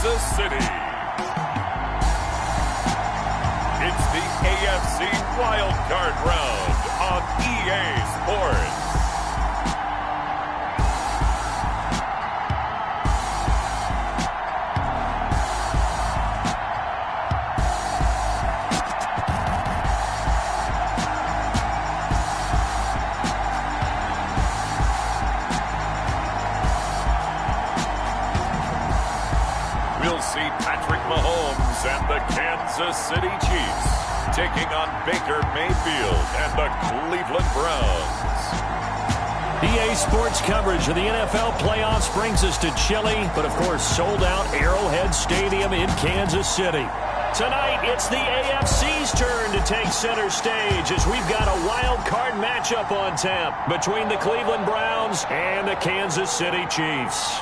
Kansas City. It's the AFC Wild Card Round on EA Sports. We'll see Patrick Mahomes and the Kansas City Chiefs taking on Baker Mayfield and the Cleveland Browns. EA Sports coverage of the NFL playoffs brings us to chilly, but of course sold-out Arrowhead Stadium in Kansas City. Tonight, it's the AFC's turn to take center stage as we've got a wild card matchup on tap between the Cleveland Browns and the Kansas City Chiefs.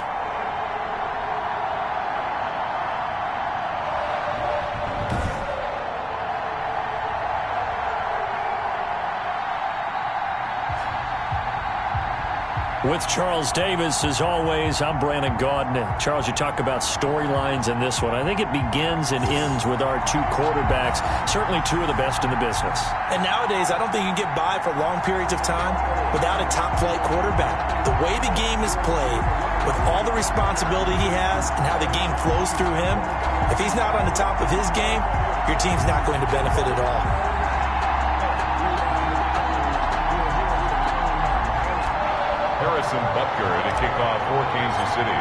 With Charles Davis, as always, I'm Brandon Gaudin. Charles, you talk about storylines in this one. I think it begins and ends with our two quarterbacks, certainly two of the best in the business. And nowadays, I don't think you can get by for long periods of time without a top-flight quarterback. The way the game is played, with all the responsibility he has and how the game flows through him, if he's not on the top of his game, your team's not going to benefit at all. Harrison Butker to kick off for Kansas City.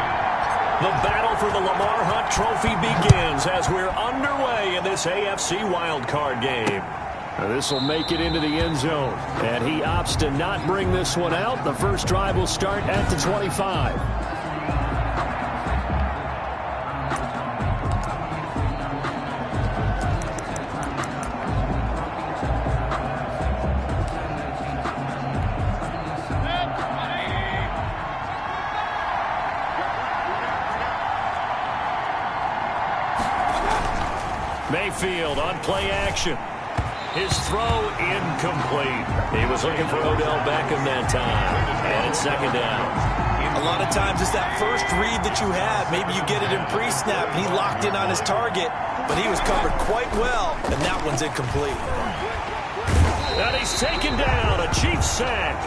The battle for the Lamar Hunt Trophy begins as we're underway in this AFC wildcard game. This will make it into the end zone, and he opts to not bring this one out. The first drive will start at the 25. Mayfield on play action. His throw incomplete. He was looking for Odell Beckham that time. And it's second down. A lot of times it's that first read that you have. Maybe you get it in pre-snap and he locked in on his target, but he was covered quite well, and that one's incomplete. And he's taken down. A Chiefs sack.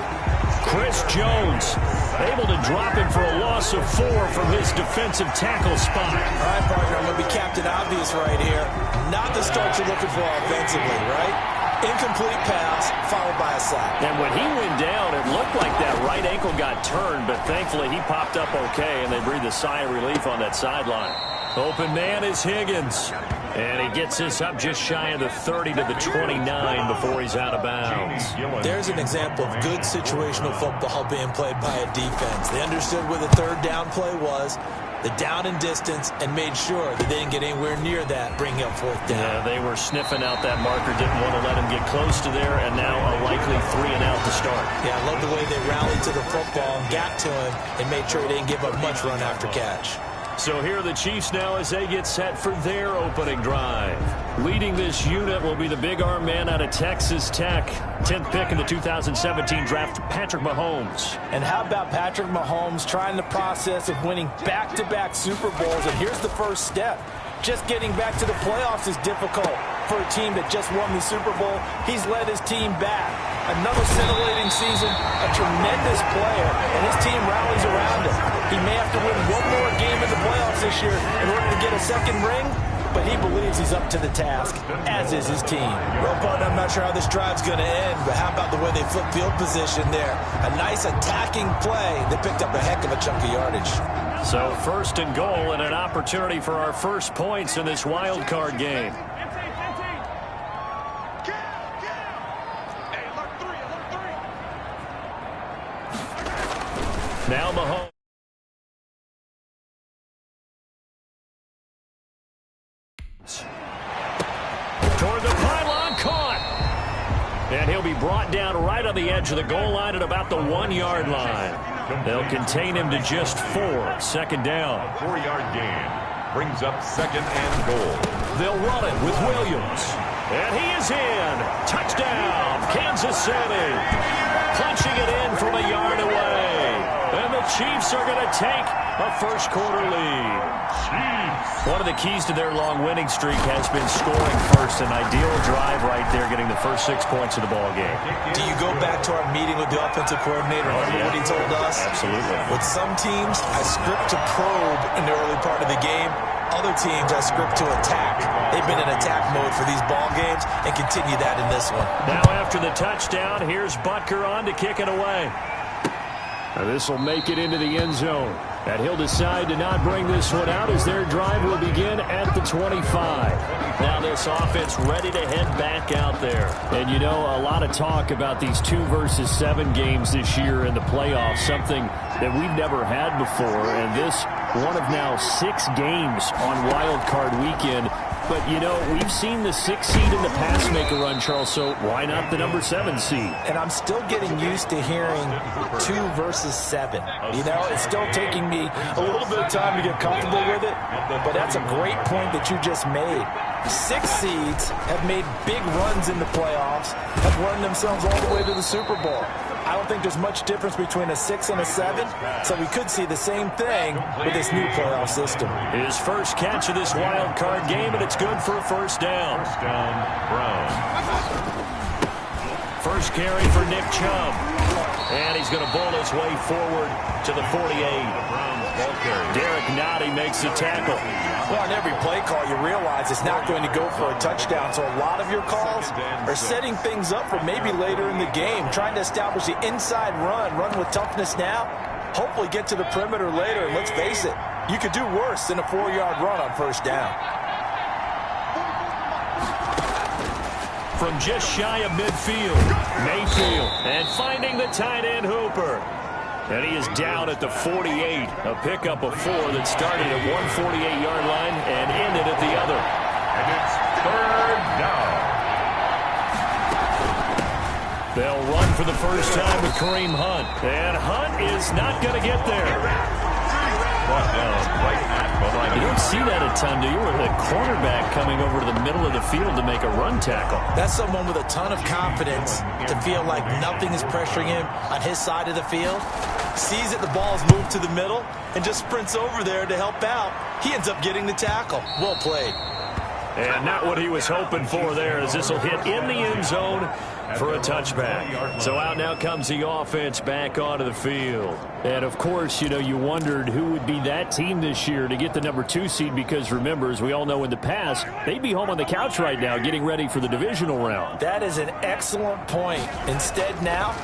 Chris Jones able to drop him for a loss of 4 from his defensive tackle spot. All right, partner, I'm going to be Captain Obvious right here. Not the start you're looking for offensively, right? Incomplete pass, followed by a sack. And when he went down, it looked like that right ankle got turned, but thankfully he popped up okay, and they breathed a sigh of relief on that sideline. Open man is Higgins. And he gets this up just shy of the 30 to the 29 before he's out of bounds. There's an example of good situational football being played by a defense. They understood where the third down play was, the down and distance, and made sure that they didn't get anywhere near that, bringing up fourth down. Yeah, they were sniffing out that marker, didn't want to let him get close to there, and now a likely 3 and out to start. Yeah, I love the way they rallied to the football and got to him and made sure he didn't give up much run after catch. So here are the Chiefs now as they get set for their opening drive. Leading this unit will be the big arm man out of Texas Tech. 10th pick in the 2017 draft, Patrick Mahomes. And how about Patrick Mahomes trying the process of winning back-to-back Super Bowls? And here's the first step. Just getting back to the playoffs is difficult for a team that just won the Super Bowl. He's led his team back. Another scintillating season, a tremendous player, and his team rallies around him. He may have to win one more game in the playoffs this year in order to get a second ring, but he believes he's up to the task, as is his team. Well, partner, I'm not sure how this drive's going to end, but how about the way they flip field position there? A nice attacking play that picked up a heck of a chunk of yardage. So first and goal and an opportunity for our first points in this wild card game. Now Mahomes. Toward the pylon, caught. And he'll be brought down right on the edge of the goal line at about the 1-yard line. They'll contain him to just 4. Second down. 4-yard gain brings up second and goal. They'll run it with Williams. And he is in. Touchdown, Kansas City. Punching it in from a yard away. And the Chiefs are going to take a first-quarter lead. One of the keys to their long winning streak has been scoring first. An ideal drive right there, getting the first 6 points of the ball game. Do you go back to our meeting with the offensive coordinator? Remember what he told us? Absolutely. With some teams, I script to probe in the early part of the game. Other teams, I script to attack. They've been in attack mode for these ball games and continue that in this one. Now after the touchdown, here's Butker on to kick it away. This will make it into the end zone. And he'll decide to not bring this one out as their drive will begin at the 25. Now this offense ready to head back out there. And you know, a lot of talk about these 2 versus 7 games this year in the playoffs, something that we've never had before. And this one of now 6 games on Wild Card Weekend. But, you know, we've seen the 6 seed in the past make a run, Charles, so why not the number 7 seed? And I'm still getting used to hearing 2 versus 7. You know, it's still taking me a little bit of time to get comfortable with it, but that's a great point that you just made. 6 seeds have made big runs in the playoffs, have run themselves all the way to the Super Bowl. I don't think there's much difference between a 6 and a 7, so we could see the same thing with this new playoff system. His first catch of this wild card game, and it's good for a first down. First down, Brown. First carry for Nick Chubb. And he's going to bowl his way forward to the 48. Browns ball carrier. Derek Nottie makes the tackle. Well, on every play call, you realize it's not going to go for a touchdown. So a lot of your calls are setting things up for maybe later in the game, trying to establish the inside run with toughness now, hopefully get to the perimeter later. And let's face it, you could do worse than a 4-yard run on first down. From just shy of midfield, Mayfield, and finding the tight end Hooper. And he is down at the 48, a pickup of 4 that started at one 48-yard line and ended at the other. And it's third down. They'll run for the first time with Kareem Hunt. And Hunt is not going to get there. Brought down right at the line. You don't see that a ton, do you? With a cornerback coming over to the middle of the field to make a run tackle. That's someone with a ton of confidence to feel like nothing is pressuring him on his side of the field. Sees that the ball's moved to the middle and just sprints over there to help out. He ends up getting the tackle. Well played. And not what he was hoping for there, as this will hit in the end zone for a touchback. So out now comes the offense back onto the field. And, of course, you know, you wondered who would be that team this year to get the number 2 seed because, remember, as we all know in the past, they'd be home on the couch right now getting ready for the divisional round. That is an excellent point. Instead now,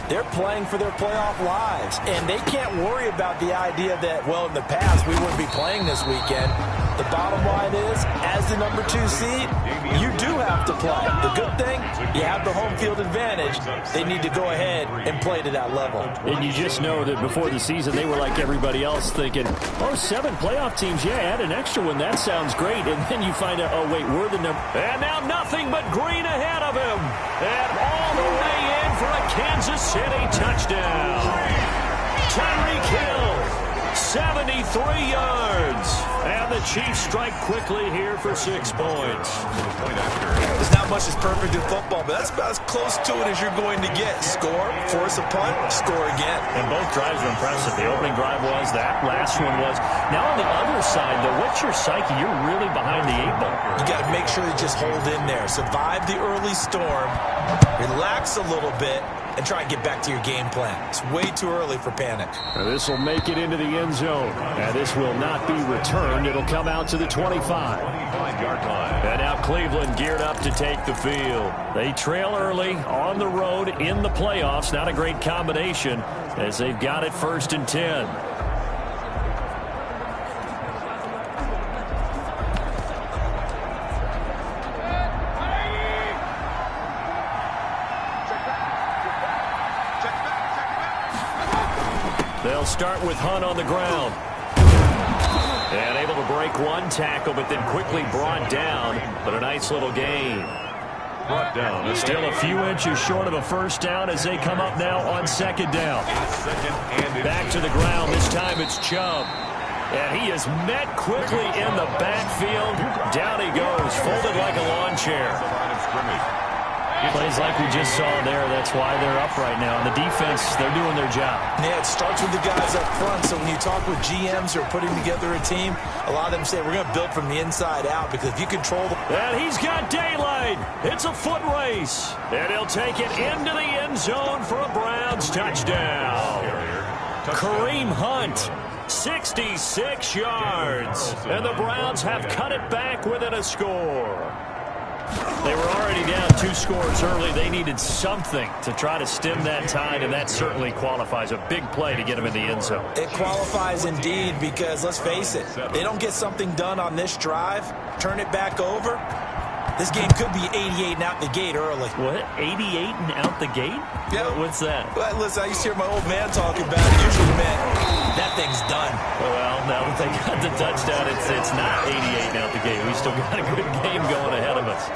they're playing for their playoff lives, and they can't worry about the idea that, well, in the past, we wouldn't be playing this weekend. The bottom line is, as the number 2 seed, you do have to play. The good thing, you have the home field advantage. They need to go ahead and play to that level. And you just know that before the season, they were like everybody else thinking, oh, 7 playoff teams, yeah, add an extra one. That sounds great. And then you find out, oh, wait, we're the number. And now nothing but green ahead of him. And all the way in for a Kansas City touchdown. Tyreek Hill, 73 yards. And the Chiefs strike quickly here for 6 points. There's not much that's perfect in football, but that's about as close to it as you're going to get. Score, force a punt, score again. And both drives were impressive. The opening drive was, that last one was. Now on the other side, though, what's your psyche? You're really behind the 8 ball. You got to make sure you just hold in there. Survive the early storm, relax a little bit, and try and get back to your game plan. It's way too early for panic. Now this will make it into the end zone. And this will not be returned. It'll come out to the 25. 25-yard line. And now Cleveland geared up to take the field. They trail early on the road in the playoffs. Not a great combination as they've got it 1st and 10. They'll start with Hunt on the ground. And able to break one tackle, but then quickly brought down. But a nice little gain. Brought down. Still a few inches short of a first down as they come up now on 2nd down. Back to the ground. This time it's Chubb. And he is met quickly in the backfield. Down he goes, folded like a lawn chair. Plays like we just saw there. That's why they're up right now. And the defense, they're doing their job. Yeah, it starts with the guys up front. So when you talk with GMs who are putting together a team, a lot of them say we're going to build from the inside out because if you control the... And he's got daylight. It's a foot race. And he'll take it into the end zone for a Browns touchdown. Kareem Hunt, 66 yards. And the Browns have cut it back within a score. They were already down 2 scores early. They needed something to try to stem that tide, and that certainly qualifies. A big play to get them in the end zone. It qualifies indeed because, let's face it, they don't get something done on this drive, turn it back over, this game could be 88 and out the gate early. What? 88 and out the gate? Yeah. What's that? Well, listen, I used to hear my old man talking about it. Usually meant that thing's done. Well, now that they got the touchdown, it's not 88 and out the gate. We still got a good game going ahead of us.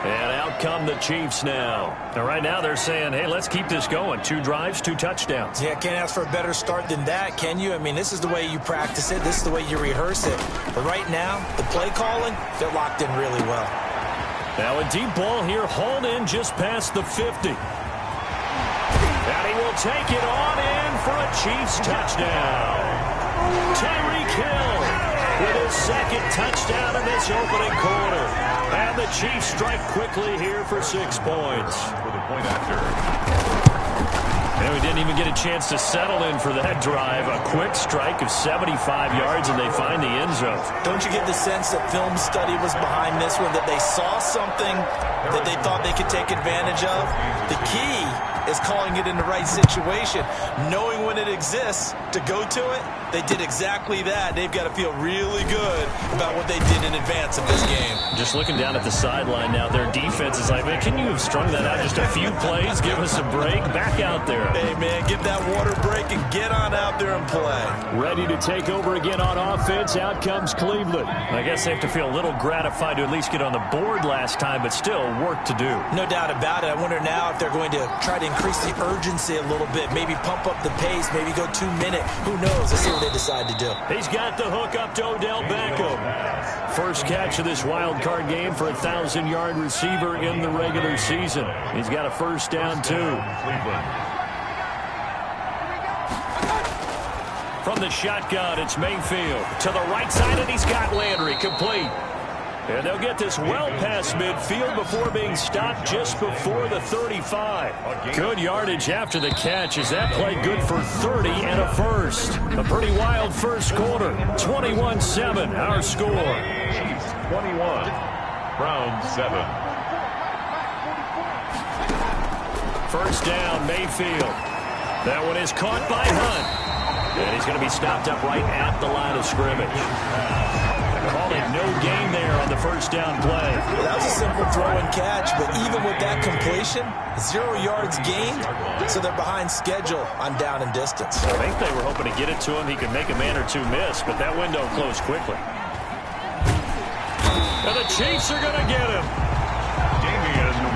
And out come the Chiefs now. And right now they're saying, hey, let's keep this going. 2 drives, 2 touchdowns. Yeah, can't ask for a better start than that, can you? I mean, this is the way you practice it. This is the way you rehearse it. But right now, the play calling, they're locked in really well. Now a deep ball here, hauled in just past the 50. And he will take it on in for a Chiefs touchdown. Tyreek Hill with his second touchdown in this opening quarter. And the Chiefs strike quickly here for 6 points. For the point after. And we didn't even get a chance to settle in for that drive. A quick strike of 75 yards, and they find the end zone. Don't you get the sense that film study was behind this one, that they saw something that they thought they could take advantage of? The key is calling it in the right situation, knowing when it exists to go to it. They did exactly that. They've got to feel really good about what they did in advance of this game. Just looking down at the sideline now, their defense is like, man, can you have strung that out just a few plays? Give us a break. Back out there. Hey, man, give that water break and get on out there and play. Ready to take over again on offense. Out comes Cleveland. I guess they have to feel a little gratified to at least get on the board last time, but still work to do. No doubt about it. I wonder now if they're going to try to increase the urgency a little bit, maybe pump up the pace, maybe go 2-minute. Who knows? Let's see what they decide to do. He's got the hook up to Odell Beckham. First catch of this wild card game for a 1,000-yard receiver in the regular season. He's got a first down, too. From the shotgun, it's Mayfield to the right side, and he's got Landry complete. And they'll get this well past midfield before being stopped just before the 35. Good yardage after the catch. Is that play good for 30 and a first? A pretty wild first quarter. 21-7, our score. Chiefs 21, Browns 7. First down, Mayfield. That one is caught by Hunt. And he's going to be stopped up right at the line of scrimmage. Call it no gain there on the first down play. Well, that was a simple throw and catch, but even with that completion, 0 yards gained, so they're behind schedule on down and distance. I think they were hoping to get it to him. He could make a man or two miss, but that window closed quickly. And the Chiefs are going to get him.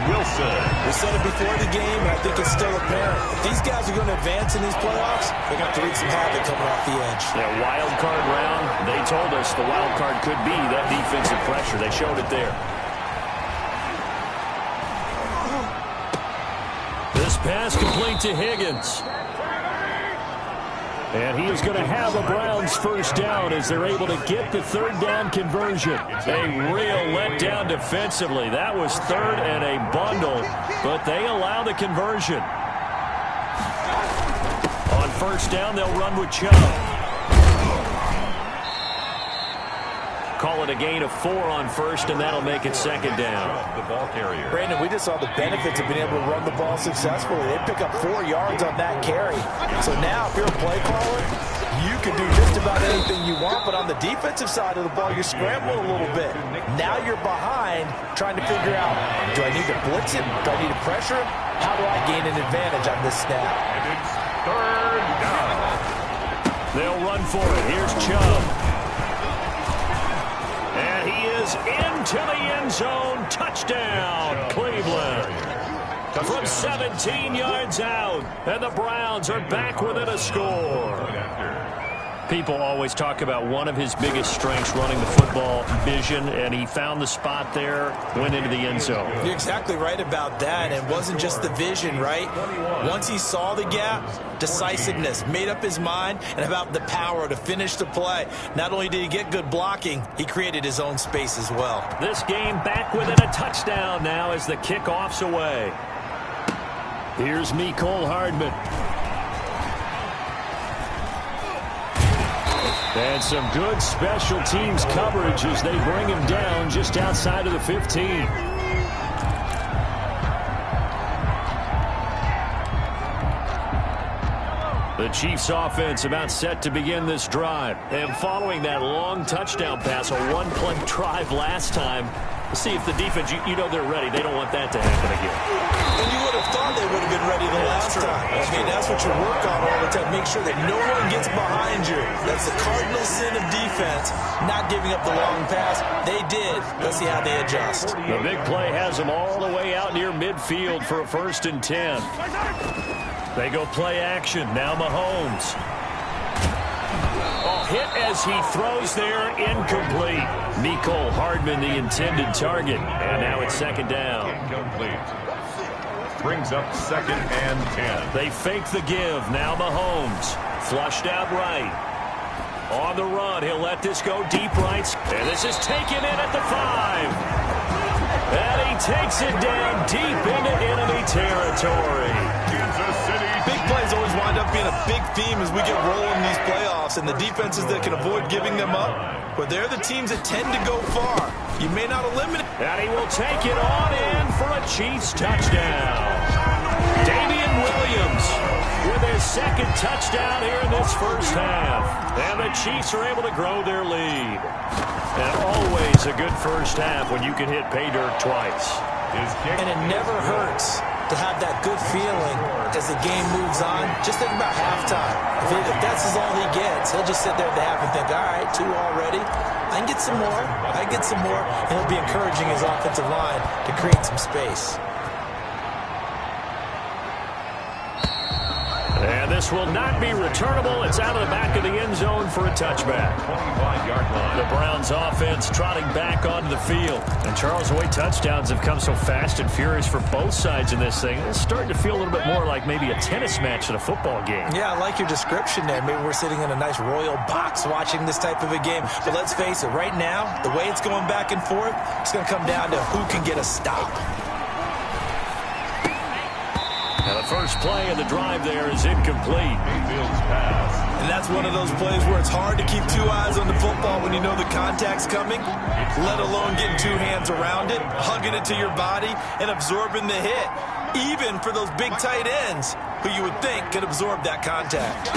Wilson. We said it before the game, and I think it's still apparent. If these guys are going to advance in these playoffs, they're going to have to wreak some havoc coming off the edge. Yeah, wild card round, they told us the wild card could be that defensive pressure. They showed it there. This pass complete to Higgins. And he is going to have a Browns first down as they're able to get the third down conversion. A real letdown defensively. That was third and a bundle, but they allow the conversion. On first down, they'll run with Chubb. Call it a gain of 4 on first, and that'll make it second down. The ball carrier. Brandon, we just saw the benefits of being able to run the ball successfully. They pick up 4 yards on that carry. So now, if you're a play caller, you can do just about anything you want, but on the defensive side of the ball, you're scrambling a little bit. Now you're behind, trying to figure out, do I need to blitz him? Do I need to pressure him? How do I gain an advantage on this snap? And it's third down. They'll run for it. Here's Chubb. And he is into the end zone. Touchdown, Cleveland. From 17 yards out. And the Browns are back within a score. People always talk about one of his biggest strengths running the football, vision, and he found the spot there, went into the end zone. You're exactly right about that. It wasn't just the vision, right? Once he saw the gap, decisiveness, made up his mind, and about the power to finish the play. Not only did he get good blocking, he created his own space as well. This game back within a touchdown now as the kickoff's away. Here's Mecole Hardman. And some good special teams coverage as they bring him down just outside of the 15. The Chiefs offense about set to begin this drive. And following that long touchdown pass, a one-play drive last time, let's see if the defense, you know they're ready. They don't want that to happen again. And you would have thought they would have been ready the last time. I mean, that's what you work on all the time. Make sure that no one gets behind you. That's the cardinal sin of defense, not giving up the long pass. They did. Let's see how they adjust. The big play has them all the way out near midfield for a 1st and 10. They go play action. Now Mahomes. Oh, hit as he throws there, incomplete. Mecole Hardman, the intended target. And now it's 2nd down. Incomplete. Brings up 2nd and 10. They fake the give. Now Mahomes. Flushed out right. On the run, he'll let this go deep right. And this is taken in at the 5. And he takes it down deep into enemy territory. Kansas City. Big plays always wind up being a big theme as we get rolling in these playoffs, and the defenses that can avoid giving them up, but they're the teams that tend to go far. You may not eliminate. And he will take it on in for a Chiefs touchdown. Damian Williams with his 2nd touchdown here in this 1st half. And the Chiefs are able to grow their lead. And always a good 1st half when you can hit pay dirt twice. And it never hurts to have that good feeling as the game moves on. Just think about halftime. If that's all he gets, he'll just sit there at the half and think, all right, 2 already. I can get some more. I can get some more. And he'll be encouraging his offensive line to create some space. And this will not be returnable. It's out of the back of the end zone for a touchback. 25-yard line. The Browns offense trotting back onto the field. And Charles, the way touchdowns have come so fast and furious for both sides in this thing, it's starting to feel a little bit more like maybe a tennis match than a football game. Yeah, I like your description there. Maybe we're sitting in a nice royal box watching this type of a game. But let's face it, right now, the way it's going back and forth, it's going to come down to who can get a stop. Now the first play of the drive there is incomplete. Mayfield's pass. And that's one of those plays where it's hard to keep 2 eyes on the football when you know the contact's coming, let alone getting 2 hands around it, hugging it to your body, and absorbing the hit, even for those big tight ends who you would think could absorb that contact.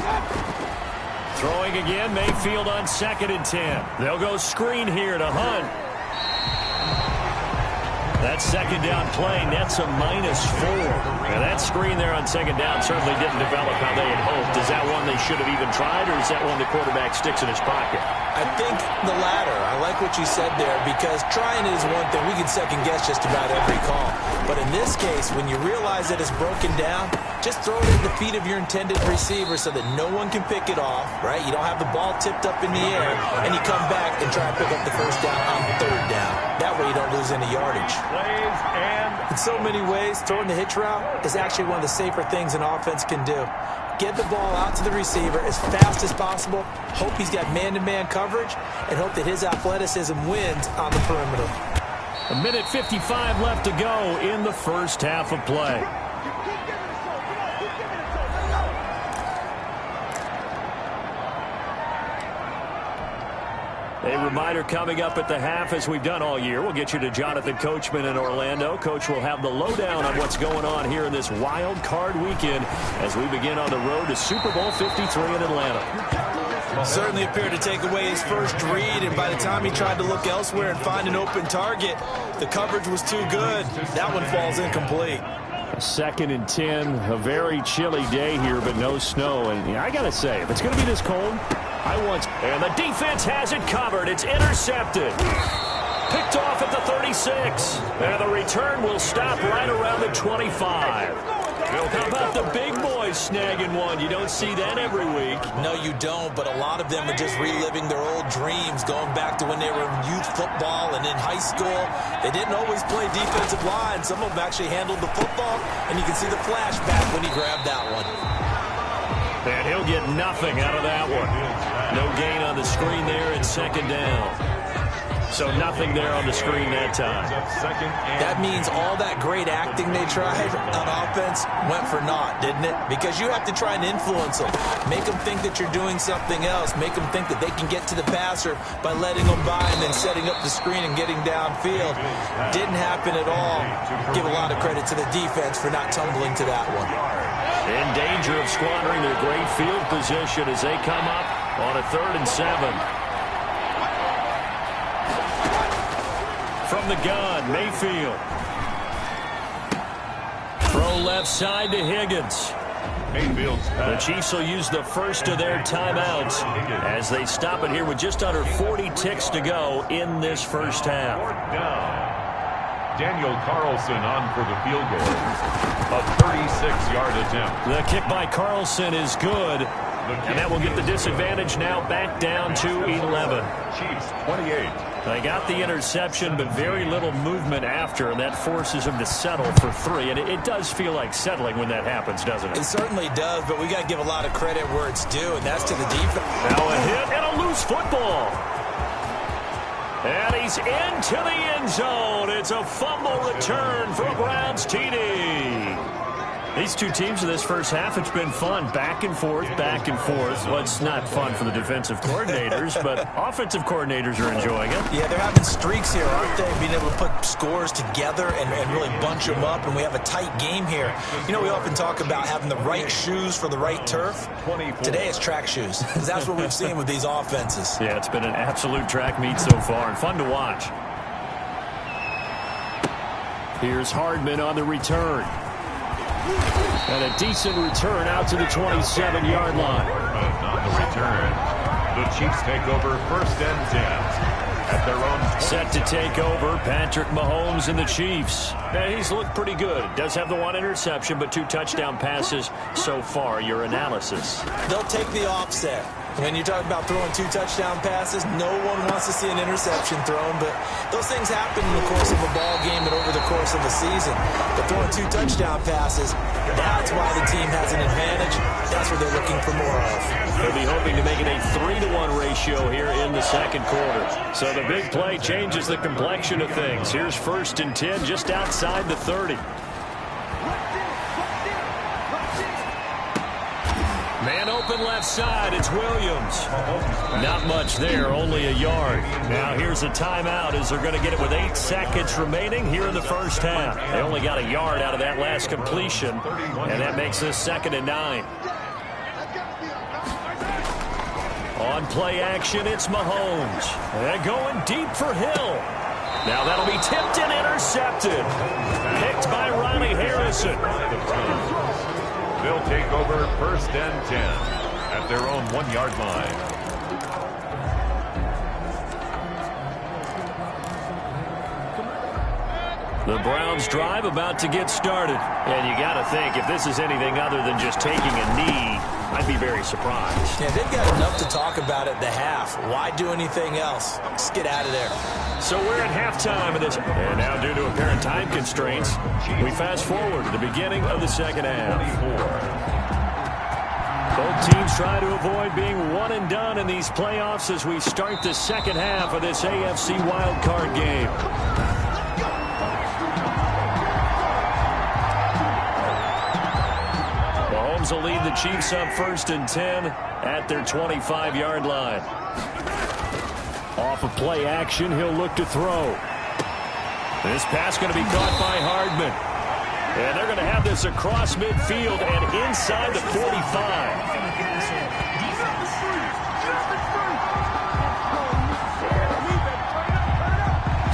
Throwing again, Mayfield on 2nd and 10. They'll go screen here to Hunt. That 2nd down play nets a -4. Now that screen there on 2nd down certainly didn't develop how they had hoped. Is that one they should have even tried, or is that one the quarterback sticks in his pocket? I think the latter. I like what you said there, because trying is one thing. We can second guess just about every call. But in this case, when you realize that it's broken down, just throw it at the feet of your intended receiver so that no one can pick it off, right? You don't have the ball tipped up in the air, and you come back and try and pick up the 1st down on 3rd down. That way you don't lose any yardage. Plays and In so many ways, throwing the hitch route is actually one of the safer things an offense can do. Get the ball out to the receiver as fast as possible, hope he's got man-to-man coverage, and hope that his athleticism wins on the perimeter. 1:55 left to go in the 1st half of play. A reminder coming up at the half, as we've done all year. We'll get you to Jonathan Coachman in Orlando. Coach will have the lowdown on what's going on here in this wild card weekend as we begin on the road to Super Bowl 53 in Atlanta. Certainly appeared to take away his first read, and by the time he tried to look elsewhere and find an open target, the coverage was too good. That one falls incomplete. 2nd and 10, a very chilly day here, but no snow. And I got to say, if it's going to be this cold, and the defense has it covered. It's intercepted. Picked off at the 36. And the return will stop right around the 25. How about the big boys snagging one? You don't see that every week. No, you don't, but a lot of them are just reliving their old dreams, going back to when they were in youth football and in high school. They didn't always play defensive line. Some of them actually handled the football, and you can see the flashback when he grabbed that one. And he'll get nothing out of that one. No gain on the screen there in second down. So nothing there on the screen that time. That means all that great acting they tried on offense went for naught, didn't it? Because you have to try and influence them. Make them think that you're doing something else. Make them think that they can get to the passer by letting them by and then setting up the screen and getting downfield. Didn't happen at all. Give a lot of credit to the defense for not tumbling to that one. In danger of squandering their great field position as they come up on a 3rd and 7. From the gun, Mayfield. Throw left side to Higgins. The Chiefs will use the first of their timeouts as they stop it here with just under 40 ticks to go in this first half. Daniel Carlson on for the field goal. A 36-yard attempt. The kick by Carlson is good. And that will get the disadvantage now back down to 11. Chiefs 28. They got the interception, but very little movement after, and that forces them to settle for 3. And it does feel like settling when that happens, doesn't it? It certainly does, but we got to give a lot of credit where it's due, and that's to the defense. Now a hit and a loose football. And he's into the end zone. It's a fumble return for a Browns TD. These two teams in this first half, it's been fun. Back and forth, back and forth. Well, it's not fun for the defensive coordinators, but offensive coordinators are enjoying it. Yeah, they're having streaks here, aren't they? Being able to put scores together and really bunch them up, and we have a tight game here. You know, we often talk about having the right shoes for the right turf. Today it's track shoes. That's what we've seen with these offenses. Yeah, it's been an absolute track meet so far, and fun to watch. Here's Hardman on the return. And a decent return out to the 27-yard line. On the return, the Chiefs take over 1st and 10 at their own. Set to take over, Patrick Mahomes and the Chiefs. And he's looked pretty good. Does have the 1 interception, but 2 touchdown passes so far. Your analysis? They'll take the offset. When you talk about throwing 2 touchdown passes, no one wants to see an interception thrown, but those things happen in the course of a ball game and over the course of a season. But throwing 2 touchdown passes, that's why the team has an advantage. That's what they're looking for more of. They'll be hoping to make it a 3-to-1 ratio here in the second quarter. So the big play changes the complexion of things. Here's 1st and 10 just outside the 30. Man open left side, it's Williams. Not much there, only a yard. Now here's a timeout as they're going to get it with 8 seconds remaining here in the first half. They only got a yard out of that last completion, and that makes this 2nd and 9. On play action, it's Mahomes. They're going deep for Hill. Now that'll be tipped and intercepted. Picked by Ronnie Harrison. They'll take over 1st and 10 at their own 1-yard line. The Browns drive about to get started. And you got to think, if this is anything other than just taking a knee, I'd be very surprised. Yeah, they've got enough to talk about at the half. Why do anything else? Just get out of there. So we're at halftime of this. And now, due to apparent time constraints, we fast forward to the beginning of the second half. Both teams try to avoid being one and done in these playoffs as we start the second half of this AFC wildcard game. Mahomes will lead the Chiefs up 1st and 10 at their 25-yard line. Off of play action, he'll look to throw. This pass going to be caught by Hardman. And they're going to have this across midfield and inside the 45.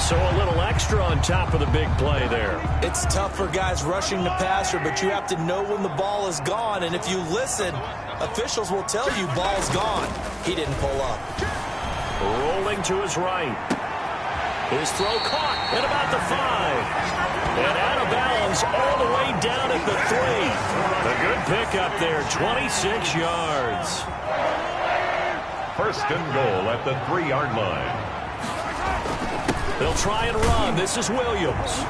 So a little extra on top of the big play there. It's tough for guys rushing the passer, but you have to know when the ball is gone. And if you listen, officials will tell you ball's gone. He didn't pull up. Rolling to his right. His throw caught at about the 5. And out of bounds Williams all the way down at the 3. A good pickup there, 26 yards. First and goal at the 3-yard line. They'll try and run. This is Williams.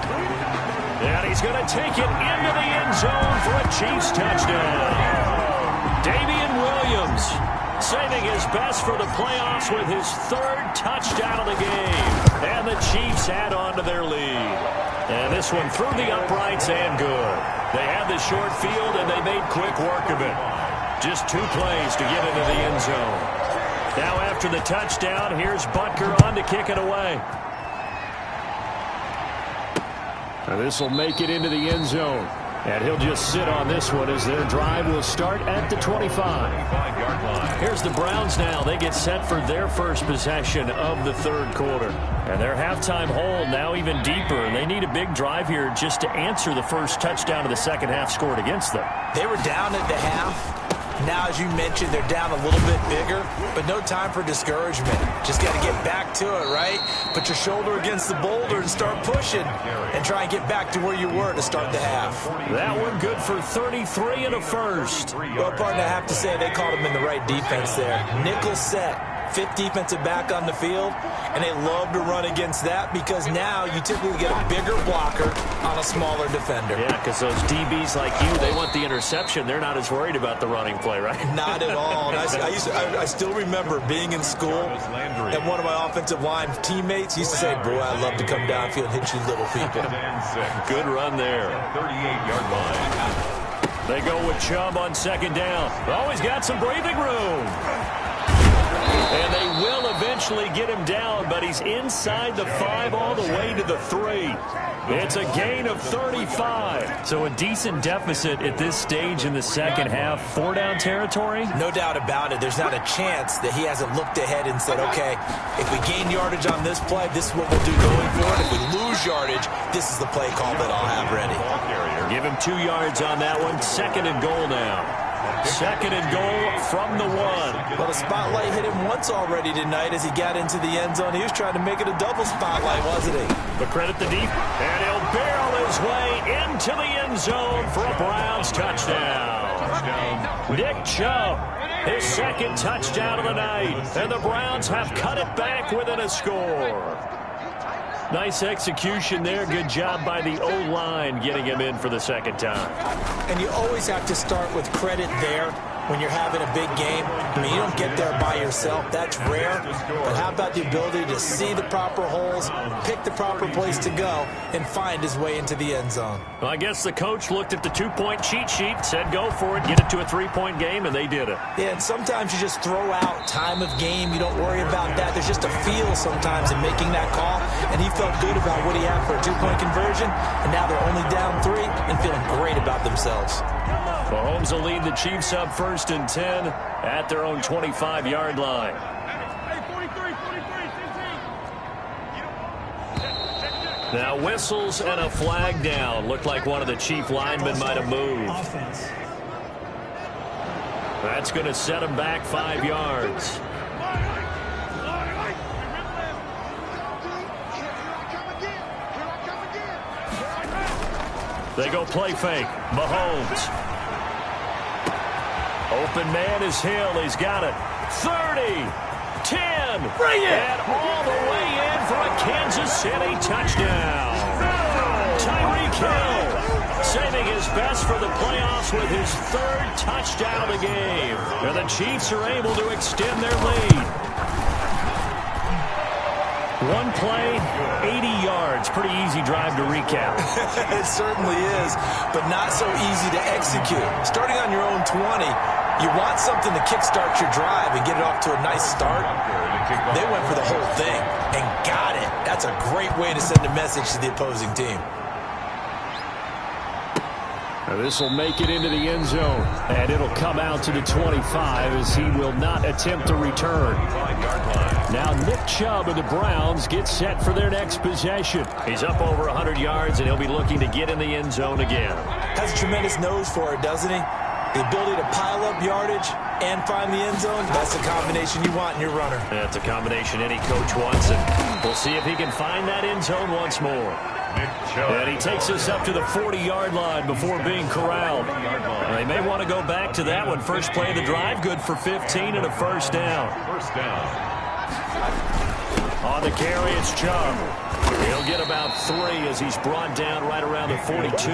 And he's going to take it into the end zone for a Chiefs touchdown. Damian Williams saving his best for the playoffs with his 3rd touchdown of the game. And the Chiefs add on to their lead. And this one through the uprights and good. They had the short field and they made quick work of it. Just 2 plays to get into the end zone. Now after the touchdown, here's Butker on to kick it away. Now this will make it into the end zone. And he'll just sit on this one as their drive will start at the 25-yard line. Here's the Browns now. They get set for their first possession of the 3rd quarter. And their halftime hole now even deeper. And they need a big drive here just to answer the first touchdown of the second half scored against them. They were down at the half. Now, as you mentioned, they're down a little bit bigger, but no time for discouragement. Just got to get back to it, right? Put your shoulder against the boulder and start pushing and try and get back to where you were to start the half. That one good for 33 and a first. Well, partner, I have to say they called him in the right defense there. Nickel set. 5th defensive back on the field, and they love to run against that because now you typically get a bigger blocker on a smaller defender. Yeah, because those DBs like you, they want the interception. They're not as worried about the running play, right? Not at all. And I still remember being in school, and one of my offensive line teammates used to say, boy, I'd love to come downfield and hit you little people. Good run there. 38-yard line. They go with Chubb on 2nd down. Always got some breathing room. And they will eventually get him down, but he's inside the 5 all the way to the 3. It's a gain of 35. So a decent deficit at this stage in the second half. 4-down territory? No doubt about it. There's not a chance that he hasn't looked ahead and said, okay, if we gain yardage on this play, this is what we'll do going forward. If we lose yardage, this is the play call that I'll have ready. Give him 2 yards on that one. 2nd and goal now. 2nd and goal from the 1. Well, the spotlight hit him once already tonight as he got into the end zone. He was trying to make it a double spotlight, wasn't he? But credit the deep, and he'll barrel his way into the end zone for a Browns touchdown. Nick Chubb, his 2nd touchdown of the night, and the Browns have cut it back within a score. Nice execution there. Good job by the O-line getting him in for the 2nd time. And you always have to start with credit there when you're having a big game. I mean, you don't get there by yourself. That's rare. But how about the ability to see the proper holes, pick the proper place to go, and find his way into the end zone? Well, I guess the coach looked at the 2-point cheat sheet, said go for it, get it to a 3-point game, and they did it. Yeah, and sometimes you just throw out time of game. You don't worry about that. There's just a feel sometimes in making that call, and he felt good about what he had for a 2-point conversion, and now they're only down 3 and feeling great about themselves. Mahomes will lead the Chiefs up 1st and 10 at their own 25-yard line. Now whistles and a flag down. Looked like one of the Chief linemen might have moved. That's going to set him back 5 yards. They go play fake. Mahomes. Open man is Hill. He's got it. 30, 10, bring it! And all the way in for a Kansas City touchdown. Tyreek Hill saving his best for the playoffs with his 3rd touchdown of the game. And the Chiefs are able to extend their lead. One play, 80 yards. Pretty easy drive to recap. It certainly is, but not so easy to execute. Starting on your own 20, you want something to kickstart your drive and get it off to a nice start. They went for the whole thing and got it. That's a great way to send a message to the opposing team. Now this will make it into the end zone, and it'll come out to the 25 as he will not attempt to return. Now Nick Chubb of the Browns gets set for their next possession. He's up over 100 yards, and he'll be looking to get in the end zone again. Has a tremendous nose for it, doesn't he? The ability to pile up yardage and find the end zone, that's the combination you want in your runner. That's a combination any coach wants, and we'll see if he can find that end zone once more. And he takes us up to the 40-yard line before being corralled. They may want to go back to that one. First play of the drive, good for 15 and a first down. On the carry, it's Chubb. He'll get about 3 as he's brought down right around the 42.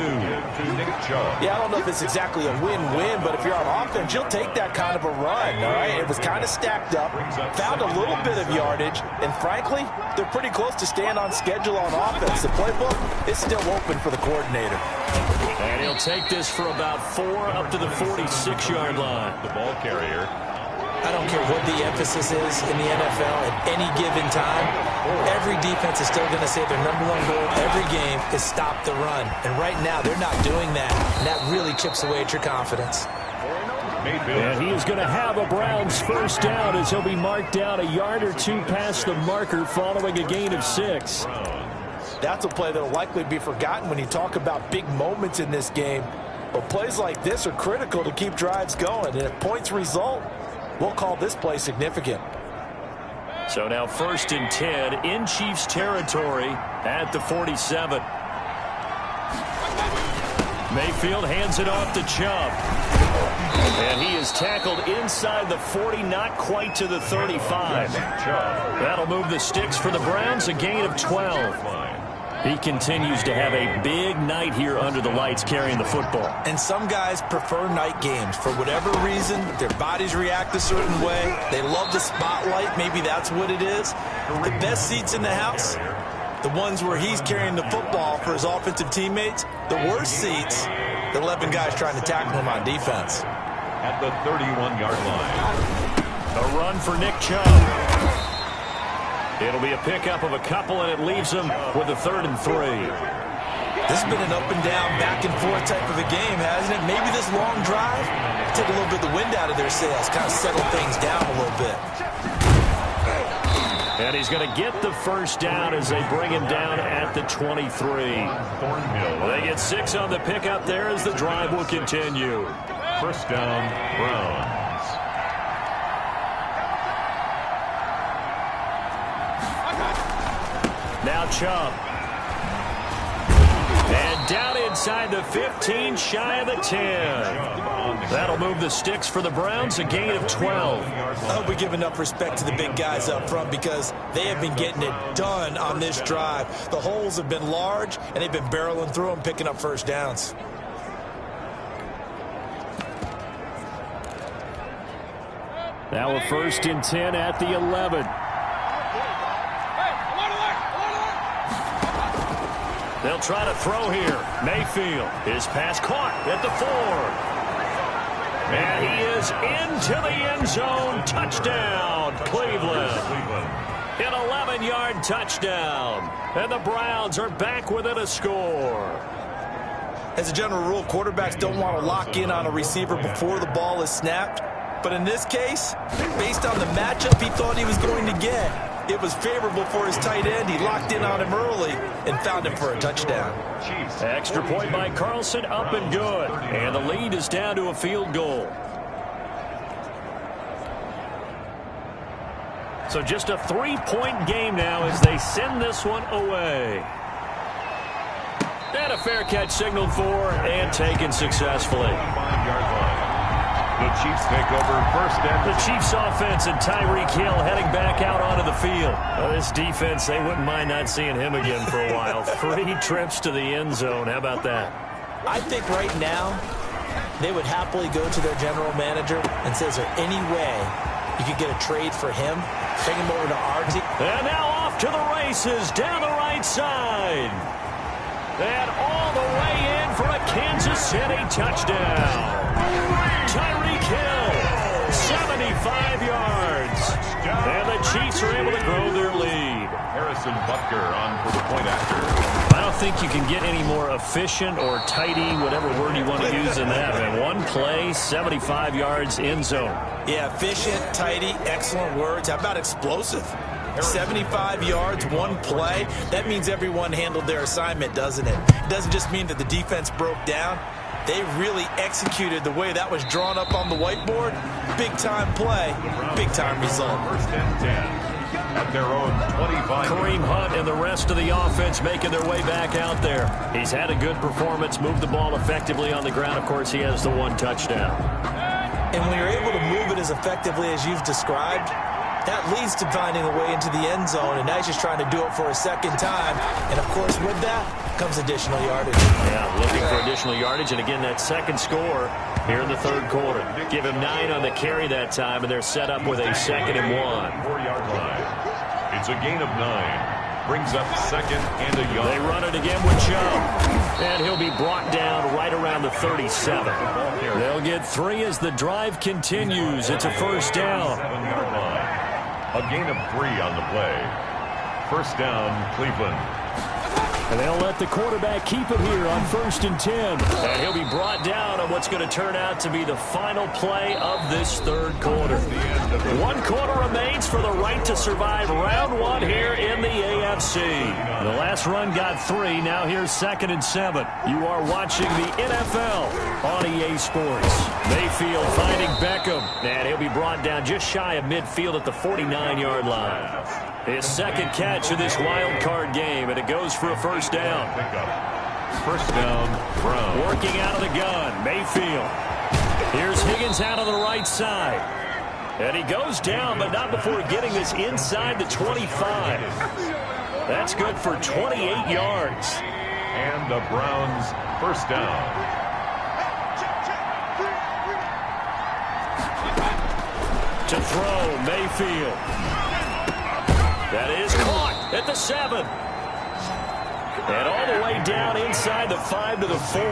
Yeah, I don't know if it's exactly a win-win, but if you're on offense, you'll take that kind of a run, all right? It was kind of stacked up, found a little bit of yardage, and frankly, they're pretty close to staying on schedule on offense. The playbook is still open for the coordinator. And he'll take this for about 4 up to the 46-yard line. The ball carrier. I don't care what the emphasis is in the NFL at any given time. Every defense is still going to say their #1 goal every game is stop the run. And right now, they're not doing that. And that really chips away at your confidence. And he is going to have a Browns first down as he'll be marked down a yard or 2 past the marker following a gain of 6. That's a play that will likely be forgotten when you talk about big moments in this game. But plays like this are critical to keep drives going. And if points result, we'll call this play significant. So now 1st and 10 in Chiefs territory at the 47. Mayfield hands it off to Chubb. And he is tackled inside the 40, not quite to the 35. That'll move the sticks for the Browns, a gain of 12. He continues to have a big night here under the lights carrying the football. And some guys prefer night games. For whatever reason, their bodies react a certain way. They love the spotlight. Maybe that's what it is. The best seats in the house, the ones where he's carrying the football for his offensive teammates. The worst seats, the 11 guys trying to tackle him on defense. At the 31-yard line. A run for Nick Chubb. It'll be a pickup of a couple, and it leaves them with a 3rd and 3. This has been an up-and-down, back-and-forth type of a game, hasn't it? Maybe this long drive take a little bit of the wind out of their sails, kind of settle things down a little bit. And he's going to get the first down as they bring him down at the 23. They get 6 on the pickup there as the drive will continue. First down, Browns. Now Chubb. And down inside the 15, shy of the 10. That'll move the sticks for the Browns, a gain of 12. I hope we give enough respect to the big guys up front because they have been getting it done on this drive. The holes have been large, and they've been barreling through them, picking up first downs. Now a 1st and 10 at the 11. They'll try to throw here. Mayfield, his pass caught at the 4. And he is into the end zone. Touchdown, Cleveland. An 11-yard touchdown. And the Browns are back within a score. As a general rule, quarterbacks don't want to lock in on a receiver before the ball is snapped. But in this case, based on the matchup he thought he was going to get, it was favorable for his tight end. He locked in on him early and found him for a touchdown. Extra point by Carlson, up and good. And the lead is down to a field goal. So just a 3-point game now as they send this one away. And a fair catch signaled for and taken successfully. The Chiefs take over first and the Chiefs offense and Tyreek Hill heading back out onto the field. This defense, they wouldn't mind not seeing him again for a while. 3 trips to the end zone. How about that? I think right now they would happily go to their general manager and say, is there any way you could get a trade for him? Take him over to our team. And now off to the races down the right side. And all the way in for a Kansas City touchdown. Tyreek Hill, 75 yards. And the Chiefs are able to grow their lead. Harrison Butker on for the point after. I don't think you can get any more efficient or tidy, whatever word you want to use in that. Man, one play, 75 yards, end zone. Yeah, efficient, tidy, excellent words. How about explosive? 75 yards, one play. That means everyone handled their assignment, doesn't it? It doesn't just mean that the defense broke down. They really executed the way that was drawn up on the whiteboard. Big-time play, big-time result. First and 10. at their own 25. Kareem Hunt and the rest of the offense making their way back out there. He's had a good performance, moved the ball effectively on the ground. Of course, he has the one touchdown. And when you're able to move it as effectively as you've described, that leads to finding a way into the end zone, and now he's just trying to do it for a second time. And, of course, with that comes additional yardage. Yeah, looking for additional yardage, and again, that second score here in the third quarter. Give him 9 on the carry that time, and they're set up with a 2nd and 1. 4-yard line. It's a gain of 9. Brings up 2nd and a yard. They run it again with Chubb, and he'll be brought down right around the 37. They'll get 3 as the drive continues. It's a first down. 7-yard line. A gain of 3 on the play. First down, Cleveland. And they'll let the quarterback keep it here on 1st and 10. And he'll be brought down on what's going to turn out to be the final play of this third quarter. 1 quarter remains for the right to survive round 1 here in the AFC. The last run got 3. Now here's 2nd and 7. You are watching the NFL on EA Sports. Mayfield finding Beckham. And he'll be brought down just shy of midfield at the 49-yard line. His 2nd catch of this wild card game, and it goes for a first down. First down, Brown. Working out of the gun, Mayfield. Here's Higgins out on the right side. And he goes down, but not before getting this inside the 25. That's good for 28 yards. And the Browns' first down. To throw, Mayfield. That is caught at the 7. And all the way down inside the 5 to the 4.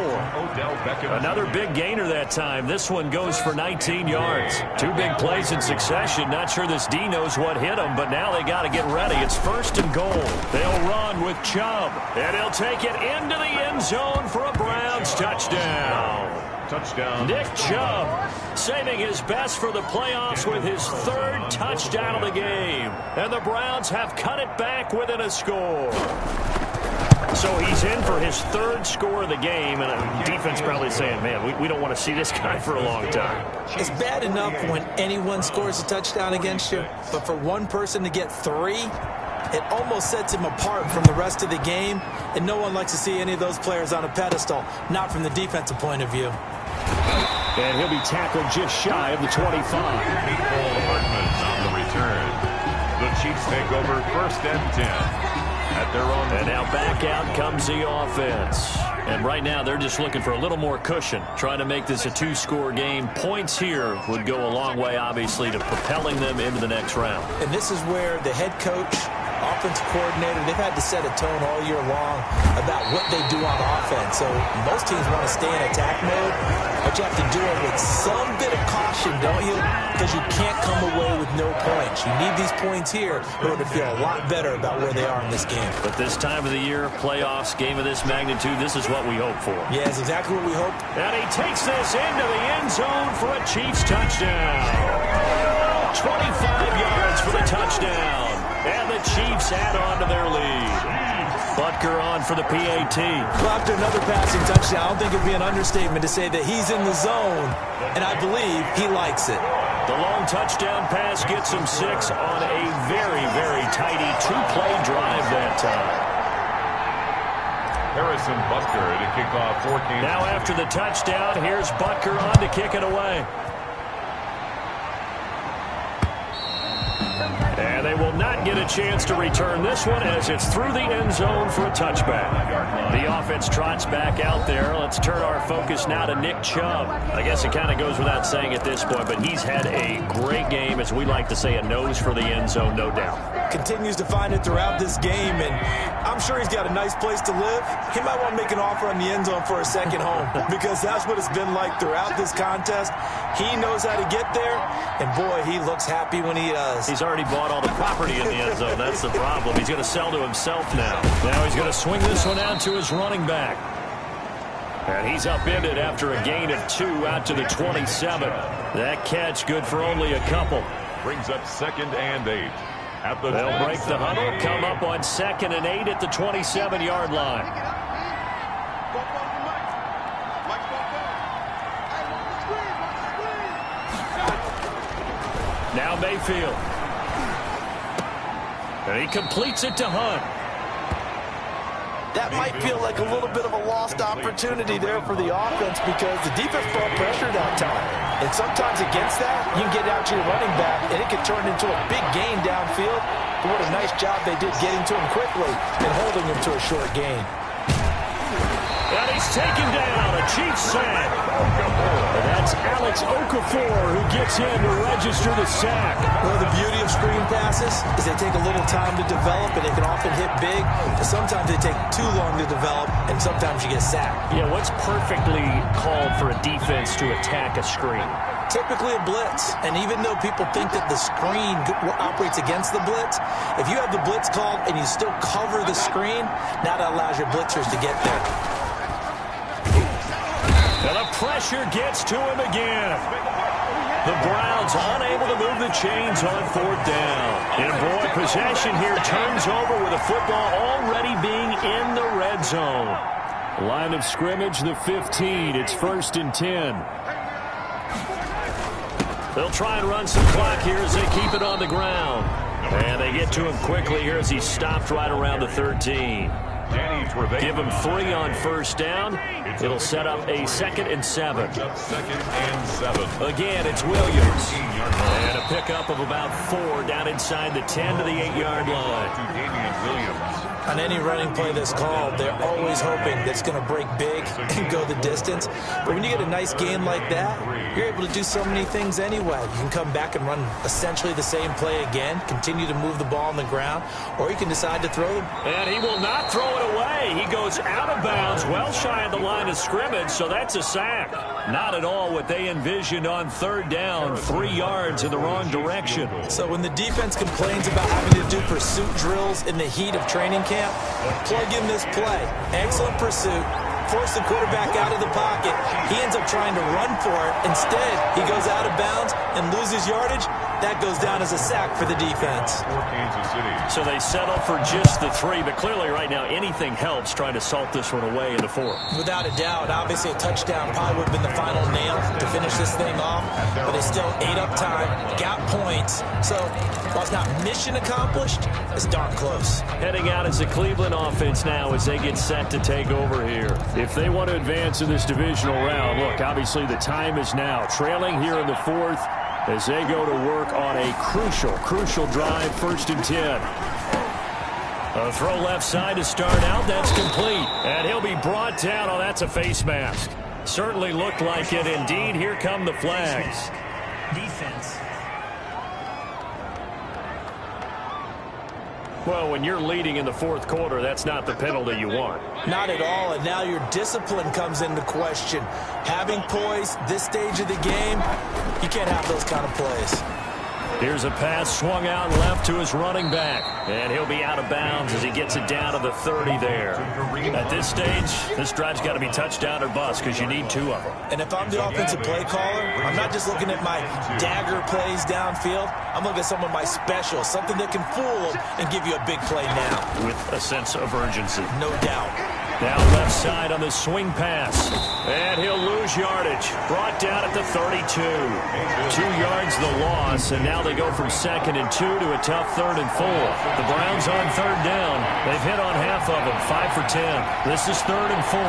Another big gainer that time. This one goes for 19 yards. 2 big plays in succession. Not sure this D knows what hit him, but now they got to get ready. It's 1st and goal. They'll run with Chubb. And he'll take it into the end zone for a Browns touchdown. Touchdown. Nick Chubb saving his best for the playoffs with his 3rd touchdown of the game. And the Browns have cut it back within a score. So he's in for his 3rd score of the game, and the defense probably saying, man, we don't want to see this guy for a long time. It's bad enough when anyone scores a touchdown against you, but for one person to get 3, it almost sets him apart from the rest of the game, and no one likes to see any of those players on a pedestal, not from the defensive point of view. And he'll be tackled just shy of the 25. Hartman on the return. The Chiefs take over 1st and 10 at their own. And now back out comes the offense. And right now they're just looking for a little more cushion, trying to make this a 2-score game. Points here would go a long way, obviously, to propelling them into the next round. And this is where the head coach, offensive coordinator, they've had to set a tone all year long about what they do on offense. So most teams want to stay in attack mode, but you have to do it with some bit of caution, don't you? Because you can't come away with no points. You need these points here in order to feel a lot better about where they are in this game. But this time of the year, playoffs, game of this magnitude, this is what we hope for. Yeah, it's exactly what we hope. And he takes this into the end zone for a Chiefs touchdown. 25 yards for the touchdown. And the Chiefs add on to their lead. Butker on for the PAT. Well, after another passing touchdown, I don't think it would be an understatement to say that he's in the zone, and I believe he likes it. The long touchdown pass gets him 6 on a very, very tidy 2-play drive that time. Harrison Butker to kick off 14. Now after the touchdown, here's Butker on to kick it away. And they will not get a chance to return this one as it's through the end zone for a touchback. The offense trots back out there. Let's turn our focus now to Nick Chubb. I guess it kind of goes without saying at this point, but he's had a great game, as we like to say, a nose for the end zone, no doubt. Continues to find it throughout this game, and I'm sure he's got a nice place to live. He might want to make an offer on the end zone for a second home because that's what it's been like throughout this contest. He knows how to get there, and boy, he looks happy when he does. He's already bought all the property in the end zone. That's the problem. He's going to sell to himself now. Now he's going to swing this one out to his running back. And he's upended after a gain of 2 out to the 27. That catch good for only a couple. Brings up 2nd and 8. They'll break the huddle, come up on 2nd and 8 at the 27-yard line. Now Mayfield. And he completes it to Hunt. That might feel like a little bit of a lost opportunity there for the offense because the defense brought pressure that time. And sometimes against that, you can get out to your running back, and it can turn into a big gain downfield. But what a nice job they did getting to him quickly and holding him to a short gain. And he's taken down, a Chiefs sack. And that's Alex Okafor who gets in to register the sack. Well, the beauty of screen passes is they take a little time to develop, and they can often hit big. But sometimes they take too long to develop, and sometimes you get sacked. Yeah, what's perfectly called for a defense to attack a screen? Typically a blitz, and even though people think that the screen operates against the blitz, if you have the blitz called and you still cover the screen, now that allows your blitzers to get there. And the pressure gets to him again. The Browns unable to move the chains on fourth down. And boy, possession here turns over with the football already being in the red zone. Line of scrimmage, the 15. It's 1st and 10. They'll try and run some clock here as they keep it on the ground. And they get to him quickly here as he's stopped right around the 13. Give him 3 on first down. It'll set up a 2nd and 7. Again, it's Williams. And a pickup of about 4 down inside the 10 to the 8-yard line. On any running play that's called, they're always hoping that it's going to break big and go the distance. But when you get a nice game like that, you're able to do so many things anyway. You can come back and run essentially the same play again, continue to move the ball on the ground, or you can decide to throw them. And he will not throw it away. He goes out of bounds, well shy of the line of scrimmage, so that's a sack. Not at all what they envisioned on 3rd down, 3 yards in the wrong direction. So when the defense complains about having to do pursuit drills in the heat of training camp, plug in this play. Excellent pursuit. Force the quarterback out of the pocket. He ends up trying to run for it. Instead, he goes out of bounds and loses yardage. That goes down as a sack for the defense. So they settle for just the 3, but clearly right now anything helps trying to salt this one away in the 4th. Without a doubt, obviously a touchdown probably would have been the final nail to finish this thing off, but they still ate up time, got points. So while it's not mission accomplished, it's darn close. Heading out as the Cleveland offense now as they get set to take over here. If they want to advance in this divisional round, look, obviously the time is now. Trailing here in the 4th as they go to work on a crucial drive, 1st and 10. A throw left side to start out. That's complete. And he'll be brought down. Oh, that's a face mask. Certainly looked like it. Indeed, here come the flags. Defense. Well, when you're leading in the 4th quarter, that's not the penalty you want. Not at all, and now your discipline comes into question. Having poise this stage of the game, you can't have those kind of plays. Here's a pass swung out left to his running back. And he'll be out of bounds as he gets it down to the 30 there. At this stage, this drive's got to be touchdown or bust because you need 2 of them. And if I'm the offensive play caller, I'm not just looking at my dagger plays downfield. I'm looking at some of my specials, something that can fool them and give you a big play now. With a sense of urgency. No doubt. Now left side on the swing pass. And he'll lose yardage. Brought down at the 32. 2 yards the loss, and now they go from 2nd and 2 to a tough 3rd and 4. The Browns on 3rd down. They've hit on half of them, 5 for 10. This is 3rd and 4.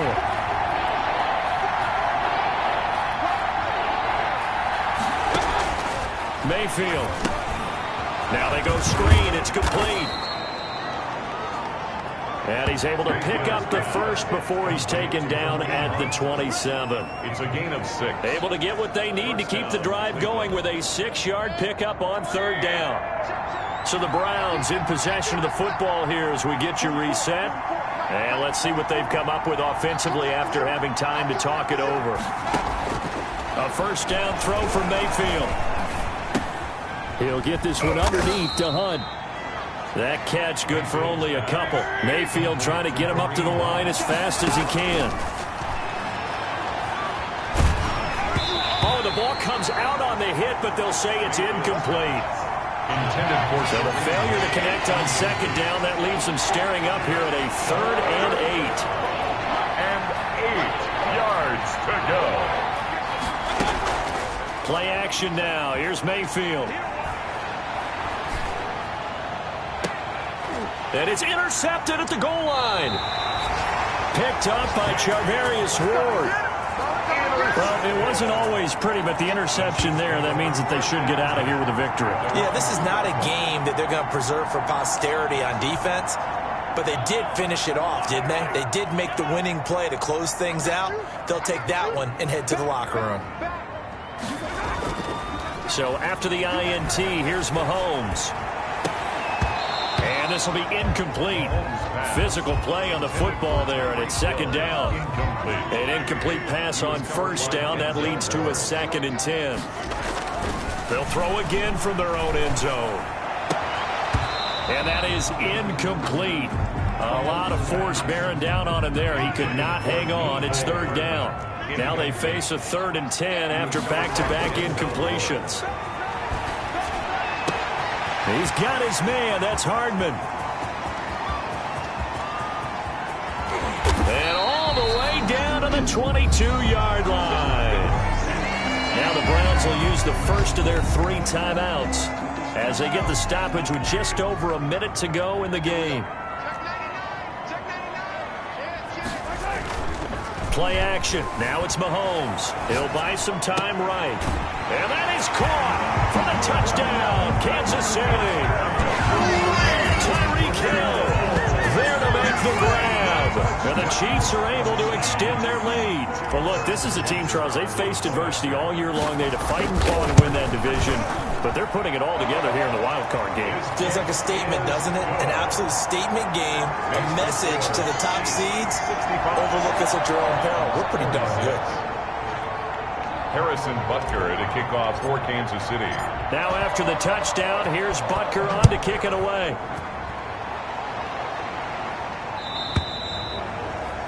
Mayfield. Now they go screen. It's complete. And he's able to pick up the 1st before he's taken down at the 27. It's a gain of 6. Able to get what they need to keep the drive going with a 6-yard pickup on 3rd down. So the Browns in possession of the football here as we get you reset. And let's see what they've come up with offensively after having time to talk it over. A 1st down throw for Mayfield. He'll get this one underneath to Hunt. That catch good for only a couple. Mayfield trying to get him up to the line as fast as he can. Oh, the ball comes out on the hit, but they'll say it's incomplete. Intended for so the failure to connect on 2nd down, that leaves them staring up here at a 3rd and 8. And 8 yards to go. Play action now. Here's Mayfield. And it's intercepted at the goal line. Picked up by Charvarius Ward. Well, it wasn't always pretty, but the interception there, that means that they should get out of here with a victory. Yeah, this is not a game that they're going to preserve for posterity on defense, but they did finish it off, didn't they? They did make the winning play to close things out. They'll take that one and head to the locker room. So after the INT, here's Mahomes. And this will be incomplete. Physical play on the football there, and it's second down. An incomplete pass on first down. That leads to a 2nd and 10. They'll throw again from their own end zone. And that is incomplete. A lot of force bearing down on him there. He could not hang on. It's third down. Now they face a 3rd and 10 after back-to-back incompletions. He's got his man. That's Hardman. And all the way down to the 22-yard line. Now the Browns will use the first of their 3 timeouts as they get the stoppage with just over a minute to go in the game. Play action. Now it's Mahomes. He'll buy some time right. And that is caught for the touchdown. Kansas City. Tyreek Hill there to make the grab. And the Chiefs are able to extend their lead. But look, this is a team, Charles, they've faced adversity all year long. They had to fight and claw to win that division. But they're putting it all together here in the wild card game. Feels like a statement, doesn't it? An absolute statement game. A message to the top seeds. Overlook us at your own peril. We're pretty darn good. Harrison Butker to kick off for Kansas City. Now after the touchdown, here's Butker on to kick it away.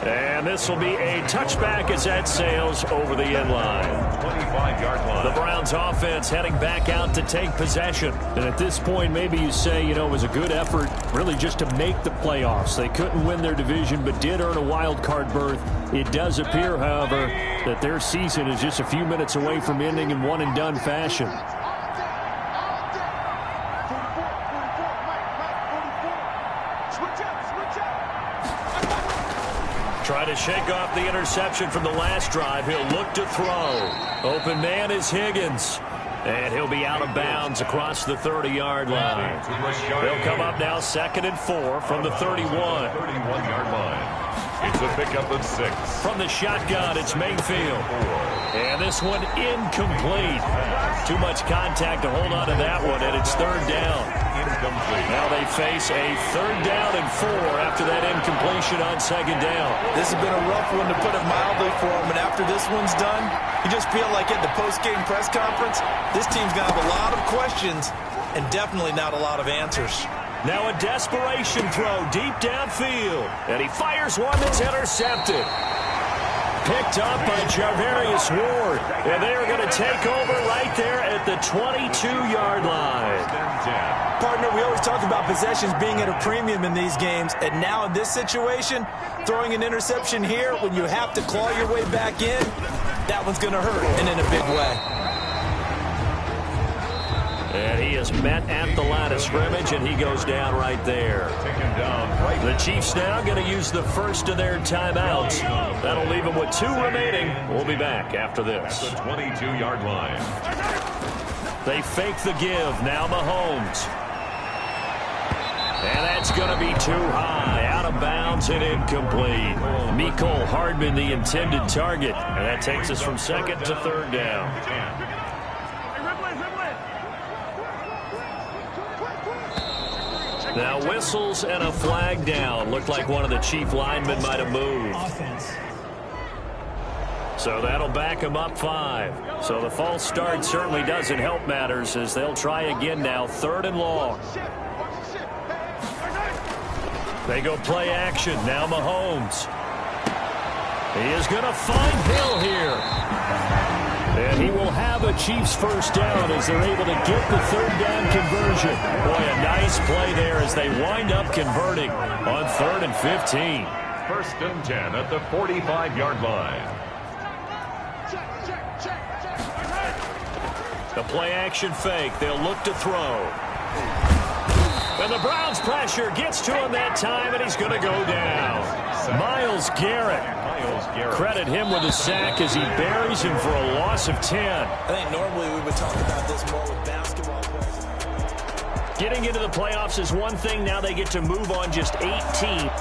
And this will be a touchback as that sails over the end line. 25-yard line. The Browns offense heading back out to take possession. And at this point, maybe you say, you know, it was a good effort really just to make the playoffs. They couldn't win their division but did earn a wild card berth. It does appear, however, that their season is just a few minutes away from ending in one-and-done fashion. Try to shake off the interception from the last drive. He'll look to throw. Open man is Higgins. And he'll be out of bounds across the 30-yard line. They'll come up now 2nd and 4 from the 31-yard line. It's a pickup of 6. From the shotgun, it's Mayfield. And this one incomplete. Too much contact to hold on to that one, and it's 3rd down. Incomplete. Now they face a 3rd down and 4 after that incompletion on 2nd down. This has been a rough one, to put it mildly, for them. And after this one's done, you just feel like at the post-game press conference, this team's going to have a lot of questions and definitely not a lot of answers. Now a desperation throw deep downfield. And he fires one that's intercepted. Picked up by Charvarius Ward. And they are going to take over right there at the 22-yard line. Partner, we always talk about possessions being at a premium in these games. And now in this situation, throwing an interception here when you have to claw your way back in, that one's going to hurt, and in a big way. And he is met at the line of scrimmage, and he goes down right there. The Chiefs now going to use the first of their timeouts. That'll leave them with 2 remaining. We'll be back after this. At the 22-yard line. They fake the give. Now Mahomes. And that's going to be too high. Out of bounds and incomplete. Mecole Hardman, the intended target. And that takes us from 2nd to 3rd down. Now whistles and a flag down. Looked like one of the Chief linemen might have moved. So that'll back them up 5. So the false start certainly doesn't help matters as they'll try again now. 3rd and long. They go play action. Now Mahomes. He is going to find Hill here. And he will have a Chiefs first down as they're able to get the 3rd down conversion. Boy, a nice play there as they wind up converting on 3rd and 15. 1st and 10 at the 45-yard line. The play action fake. They'll look to throw. And the Browns' pressure gets to him that time, and he's going to go down. Myles Garrett. Credit him with a sack as he buries him for a loss of 10. I think normally we would talk about this more with basketball players. Getting into the playoffs is one thing. Now they get to move on just 8 teams.